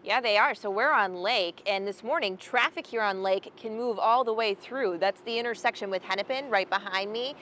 Yeah, they are. So we're on Lake, and this morning, traffic here on Lake can move all the way through. That's the intersection with Hennepin right behind me.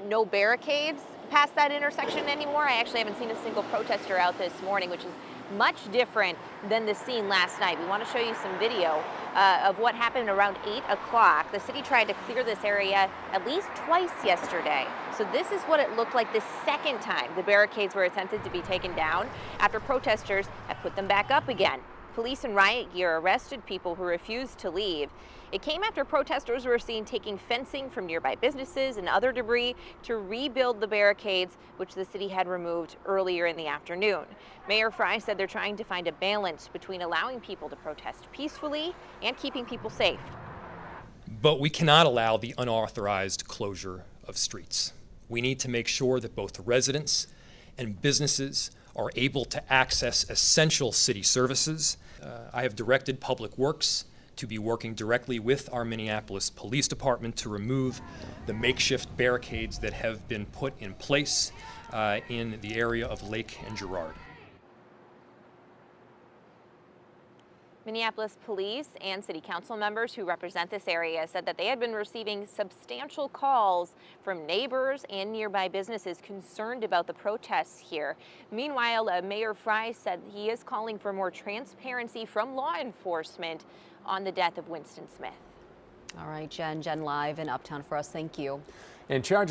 No barricades past that intersection anymore. I actually haven't seen a single protester out this morning, which is much different than the scene last night. We want to show you some video of what happened around 8 o'clock. The city tried to clear this area at least twice yesterday. So this is what it looked like the second time the barricades were attempted to be taken down after protesters have put them back up again. Police in riot gear arrested people who refused to leave. It came after protesters were seen taking fencing from nearby businesses and other debris to rebuild the barricades, which the city had removed earlier in the afternoon. Mayor Frey said they're trying to find a balance between allowing people to protest peacefully and keeping people safe. But we cannot allow the unauthorized closure of streets. We need to make sure that both residents and businesses are able to access essential city services. I have directed Public Works to be working directly with our Minneapolis Police Department to remove the makeshift barricades that have been put in place in the area of Lake and Girard. Minneapolis police and city council members who represent this area said that they had been receiving substantial calls from neighbors and nearby businesses concerned about the protests here. Meanwhile, Mayor Frey said he is calling for more transparency from law enforcement on the death of Winston Smith. All right, Jen live in Uptown for us. Thank you. In charge